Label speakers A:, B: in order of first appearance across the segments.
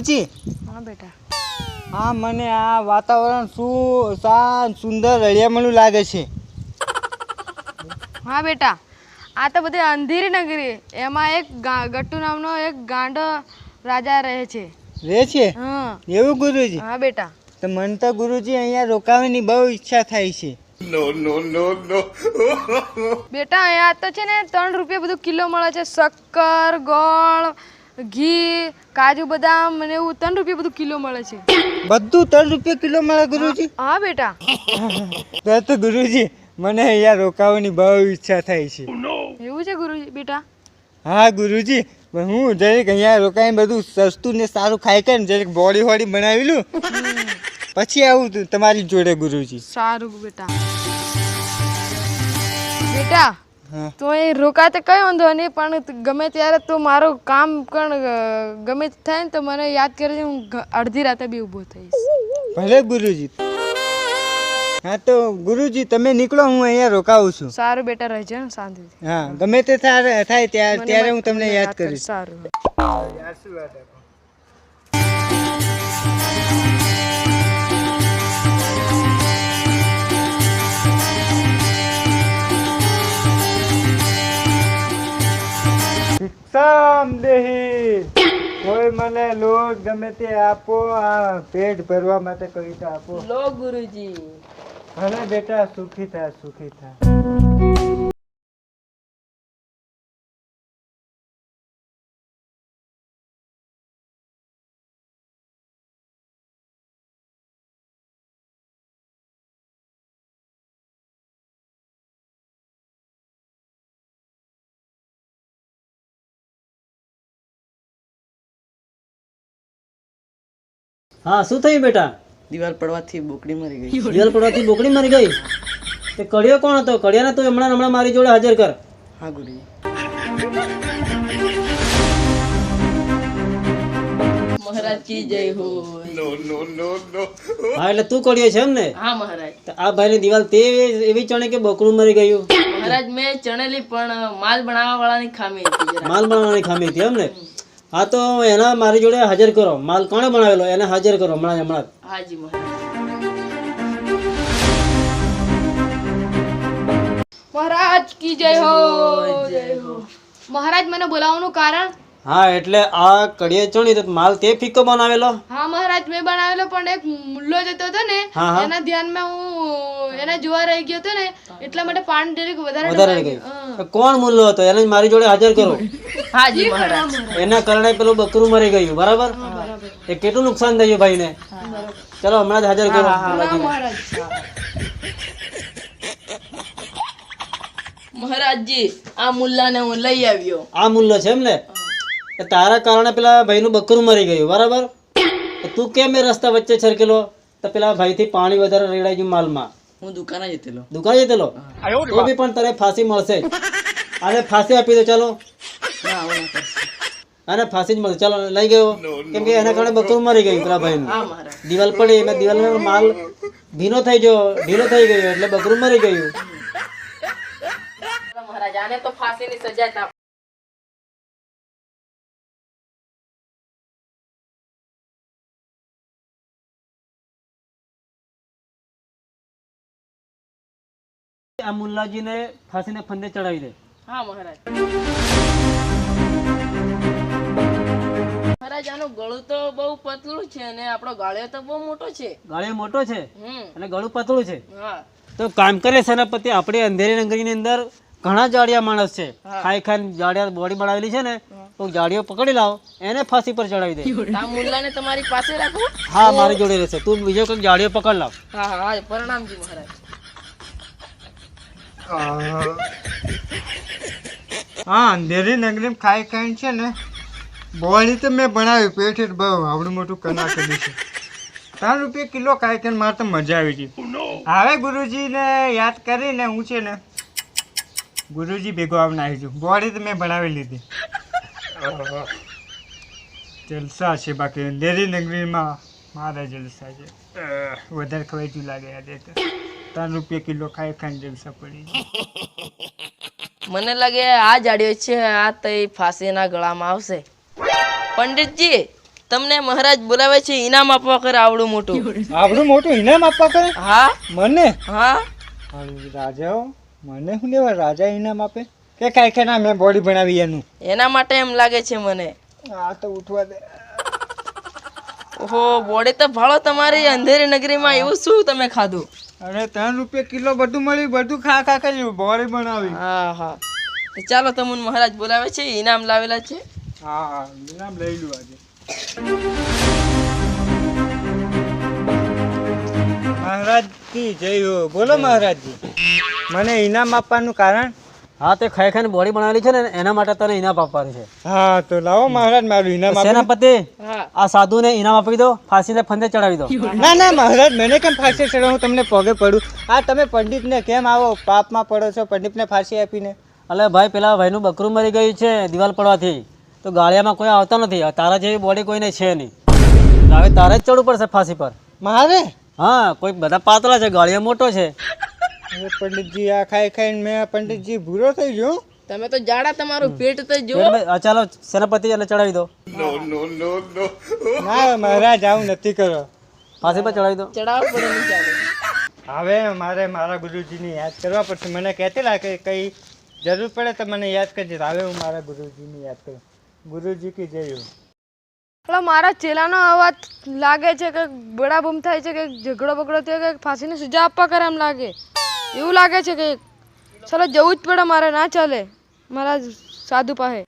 A: ગુરુજી
B: હા બેટા.
A: હા મને આ વાતાવરણ શાંત સુંદર રળિયામણું લાગે છે.
B: હા બેટા, આ તો બધી અંધેરી નગરી, એમાં એક ગટ્ટુ નામનો એક ગાંડો રાજા રહે છે.
A: રે છે
B: હા
A: એવું ગુરુજી?
B: હા બેટા.
A: તો મને તો ગુરુજી અહીંયા રોકાવાની બહુ ઈચ્છા થાય છે.
B: બેટા અહીંયા તો છે ને 3 રૂપિયા બધું કિલો મળે છે. શક્કર, ગોળ, ઘી, કાજુ બદામ અને એવું 3 રૂપિયા બધું કિલો મળે છે.
A: બધું 3 રૂપિયા કિલો મળે ગુરુજી?
B: હા બેટા.
A: તો ગુરુજી મને અહીંયા રોકાવાની બહુ ઈચ્છા થાય છે.
B: એવું છે ગુરુજી બેટા?
A: હા ગુરુજી, હું જરીક અહીંયા રોકાઈને બધું સસ્તું ને સારું ખાઈ કરીને જરીક બોડી વોડી બનાવી લઉં પછી આવું તમારી જોડે ગુરુજી.
B: સારું બેટા. બેટા
A: હા
B: તો એ રોકાતે કઈ વાંધો નહીં, પણ ગમે ત્યારે તું મારું કામ ગમે થાય ને તો મને યાદ કરજે. હું અડધી રાતે બી ઊભો થઈશ.
A: ભલે ગુરુજી. હા તો ગુરુજી તમે નીકળો, હું અહીંયા રોકાવું છું.
B: સારું બેટા, રહેજે ને શાંતિથી.
A: હા ગમે તે થાય ત્યારે હું તમને યાદ કરીશ.
B: સારું.
A: યાર શું વાત આપો. ભિક્ષામદેહી, કોઈ મને લોટ ગમે તે આપો, આ પેટ ભરવા માટે કઈ તો આપો.
B: લો ગુરુજી.
A: ભલે બેટા, સુખી થા સુખી થા.
C: હા શું થયું બેટા?
D: દિવાલ પડવાથી બોકડી મરી ગઈ.
C: દિવાલ પડવાથી બોકડી મરી ગઈ? તે કડિયો કોણ હતો? કડિયાને તું હમણાં મારી જોડે હાજર કર.
D: હા ગુરુજી. મહારાજ કી જય હો.
C: હા એટલે તું કડિયો છે એમ ને?
D: હા મહારાજ.
C: તો આ ભાઈની દિવાલ તે એવી ચણે કે બકરું મરી ગયું?
D: મહારાજ મેં ચણેલી પણ માલ બનાવવા વાળાની ખામી હતી જરા.
C: માલ બનાવવાની ખામી હતી એમ ને? હા તો એના મારી જોડે હાજર કરો. માલ કોણે બનાવેલો એને હાજર કરો હમણાં.
D: હાજી મહારાજ.
B: મહારાજ કી જય હો. જય હો. મહારાજ મને બોલાવવાનું કારણ?
C: હા એટલે આ કડિયે ચણી તો માલ તે ફીકો બનાવેલો?
B: હા મહારાજ મેં બનાવેલો, પણ એક મુલ્લો જતો હતો ને
C: હા, હા.
B: એના ધ્યાનમાં હું એને જોવા રહી ગયો હતો ને, એટલા માટે પાણી ડેરેક વધારે
C: વધારે ગઈ. તો કોણ મુલ્લો હતો એને મારી જોડે હાજર કરો.
D: હાજી મહારાજ.
C: એના કારણે પેલું બકરું મરી ગયું. બરાબર? એ કેટલું નુકસાન થયું ભાઈને? ચલો હમણાં જ હાજર કરો.
D: મહારાજજી આ મુલ્લાને હું લઈ આવ્યો.
C: આ મુલ્લો છે એમ ને? તો તારા કારણે પેલા ભાઈનું બકરું મરી ગયું. બરાબર? તો તું કેમ એ રસ્તા વચ્ચે છરકેલો? તો પેલા ભાઈથી પાણી વધારે રેડાઈ ગયું માલમાં.
D: હું દુકાને જતેલો.
C: દુકાને જતેલો? તો બી પણ તારે ફાંસી મળશે. આને ફાંસી આપી દો. ચાલો
D: ના આવું ના કરશે.
C: આને ફાંસી જ મળશે. ચાલો લઈ ગયો. કેમ કે એના કારણે બકરું મરી ગયું પેલા ભાઈનું.
D: હા મહારાજ.
C: દિવાલ પડી એટલે દિવાલનો માલ ઢીલો થઈ ગયો એટલે બકરું મરી ગયું.
D: મહારાજ આને તો ફાંસીની સજા જ આપો.
C: આ મુલ્લાજીને ફાંસીને ફંદે ચડાવી દે.
D: હા મહારાજ. મહારાજ આનું ગળું તો બહુ પતલું છે અને આપણો ગાળિયો તો બહુ મોટો છે.
C: ગાળિયો મોટો છે અને ગળું પતળું છે.
D: હા.
C: તો કામ કરે સેનાપતિ, આપણે અંધેરી નગરીની અંદર ઘણા જાડિયા માણસ છે. ખાઈ જાડિયા બોડી બનાવેલી છે ને, તો જાડિયો પકડી લાવો એને ફાંસી પર ચડાવી દે.
D: આ મુલ્લાને તમારી પાસે રાખો.
C: હા મારી જોડે રહેશે. તું બીજો કોઈ જાડિયો પકડ લાવ.
D: હા હા હા. પ્રણામજી મહારાજ.
A: હા અંધેરી નગરી ખાઈ છે ને બોડી તો મેં બનાવી પેટ બહુ આવડું મોટું કના કરી છે. 3 રૂપિયા કિલો ખાઈ કરીને મારે તો મજા આવી ગઈ. હવે ગુરુજીને યાદ કરીને હું છે ને ગુરુજી ભેગો આવીને આવી છું. બોડી તો મેં બનાવી લીધી. જલસા છે બાકી અંધેરી નગરીમાં મારા જલસા છે. વધારે ખવાઈ ગયું લાગે આજે તો. 3 રૂપિયા કિલો ખાઈને જલસા પડી.
D: મને લાગે આ જાડિયો છે આ તો ફાંસીના ગળામાં આવશે. પંડિતજી તમને મહારાજ બોલાવે છે ઇનામ આપવા કરે આવડું મોટું.
A: આપણું મોટું ઇનામ આપવા કરે
D: હા
A: મને?
D: હા
A: રાજાઓ મને શું લેવા રાજા ઇનામ આપે કે કાંઈ કે ના મેં બોડી બનાવી એનું?
D: એના માટે એમ લાગે છે મને.
A: આ તો ઉઠવા દે.
D: ઓહો બોડી તો ભાળો તમારી અંધેરી નગરીમાં એવું શું તમે ખાધું?
A: અરે 3 રૂપિયા કિલો બધું મળ્યું, બધું ખા ખા કર્યું, બોડી બનાવી.
D: હા હા તો ચાલો તમને મહારાજ બોલાવે છે ઇનામ લાવેલા છે.
A: હા હા ઇનામ લઈ લું આજે. મહારાજજી જય હો. બોલો મહારાજજી, મને ઇનામ આપવાનું કારણ?
C: હા તે ખાઈ ખાઈને બોડી બનાવેલી છે ને એના માટે તને ઇનામ આપવાનું છે.
A: હા તો લાવો મહારાજ મારું ઇનામ આપો.
C: સેનાપતિ
D: હા
C: આ સાધુને ઇનામ આપી દો, ફાંસીને ફંદે ચડાવી દો.
A: ના ના મહારાજ, મને કેમ ફાંસી ચડાવું? હું તમને પગે પડું. આ તમે પંડિતને કેમ આવો પાપમાં પડો છો, પંડિતને ફાંસી આપીને?
C: અલે ભાઈ પેલા ભાઈનું બકરું મરી ગયું છે દિવાલ પડવાથી, તો ગાળિયામાં કોઈ આવતા નથી. તારા જેવી બોડી કોઈને છે નહીં, તો હવે તારે જ ચડવું પડશે ફાંસી પર.
A: મારે?
C: હા કોઈ બધા પાતળા છે, ગાળિયા મોટો છે.
A: અરે પંડિતજી, આ ખાઈ ખાઈને મેં પંડિતજી ભૂરો થઈ ગયો.
D: તમે તો જાડા તમારું પેટ તો જો.
C: ચાલો સેનાપતિ એને ચડાવી દો,
A: ના મહારાજ આવું નથી કરો.
C: ફાંસી પર ચડાવી દો.
D: ચડાવ પડે નહીં ચાલે.
A: હવે મારે મારા ગુરુજીને યાદ કરવા પડશે. મને કહેતેલા કે કંઈ જરૂર પડે તો મને યાદ કરજે. હવે હું મારા ગુરુજીને યાદ કરું. ગુરુજી કી જય હો.
B: એટલે મારા ચેલાનો અવાજ લાગે છે કે બડા બૂમ થાય છે, કે ઝઘડો બગડો થયો, કે ફાંસીની સજા આપવા કરે એમ લાગે. એવું લાગે છે કે ચાલો જવું જ પડે મારે, ના ચાલે મારા સાધુ પાસે.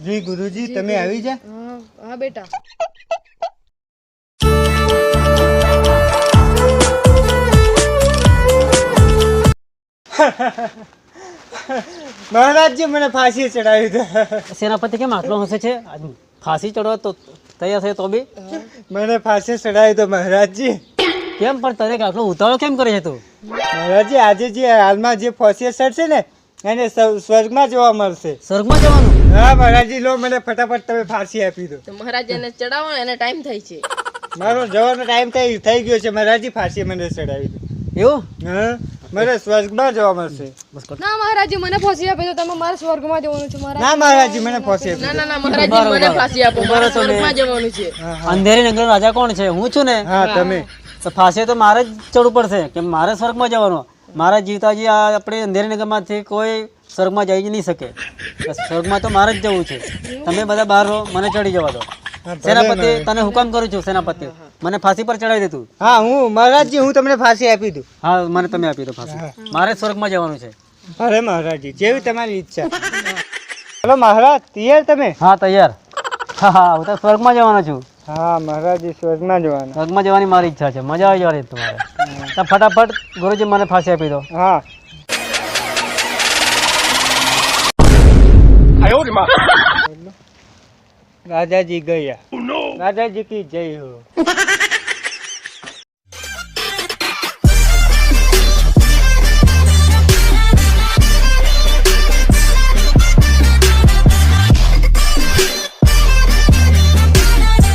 A: જી ગુરુજી તમે આવી જા.
B: હા હા બેટા.
A: મહારાજજી મને ફાંસી ચડાવી દો.
C: સેનાપતિ કેમ આટલો હસે છે? આજ ફાંસી ચડવા તો તૈયાર છે તો બી
A: મને ફાંસી ચડાવી દો મહારાજજી.
C: કેમ પણ તને આટલો ઉતાવળ કેમ કરે છે તું?
A: મહારાજજી આજે જે હાલમાં જે ફાંસી ચડશે ને એને સ્વર્ગમાં જોવા મળશે.
C: સ્વર્ગમાં જવાનું?
A: હા મહારાજજી, લો મને ફટાફટ તમે ફાંસી આપી દો.
D: તો મહારાજ એને ચડાવો એને ટાઈમ થાય છે.
A: મારો જવાનો ટાઈમ થઈ ગયો છે. મહારાજજી ફાંસી મને ચડાવી દો.
C: એવું?
A: હા મને સ્વર્ગમાં જોવા મળશે.
C: બસ કર.
B: ના મહારાજી મને ફાંસી આપી દો, તમે મારે સ્વર્ગમાં જવાનું છે.
A: ના મહારાજજી મને ફાંસી આપી
D: ના
A: દો.
D: ના ના મહારાજ મને ફાંસી આપો, મારે સ્વર્ગમાં જવાનું છે.
A: હા હા
C: અંધેરી નગર રાજા કોણ છે? હું છું ને.
A: હા તમે.
C: તો ફાંસી તો મારે જ ચડવું પડશે, કે મારે સ્વર્ગમાં જવાનું. મારા જીવતાજી આ આપણે અંધેરી નગરમાંથી કોઈ સ્વર્ગમાં જઈ જ નહીં શકે. તો સ્વર્ગમાં તો મારે જ જવું છે. તમે બધા બહાર રહો, મને ચડી જવા દો.
A: હા, ભલે
C: સેનાપતિ
A: મહારાજ.
C: તને હુકમ કરું છું, સેનાપતિ મને ફાંસી પર ચડાવી દે તું.
A: હા હું મહારાજજી હું તમને ફાંસી આપી દઉં.
C: હા મને તમે આપી દો ફાંસી. મારે સ્વર્ગમાં જવાનું છે.
A: અરે મહારાજજી જેવી તમારી ઈચ્છા. હલો મહારાજ તૈયાર તમે?
C: હા તૈયાર. હા હા હું તો સ્વર્ગમાં જવાનો છું.
A: હા મહારાજજી સ્વર્ગમાં જવાના.
C: સ્વર્ગમાં જવાની મારી ઈચ્છા છે. મજા આવી જવાની તમારે. તો ફટાફટ ગુરુજી મને ફાંસી આપી દો.
A: હા રાજાજી ગયા. રાજાજી કી જય હો.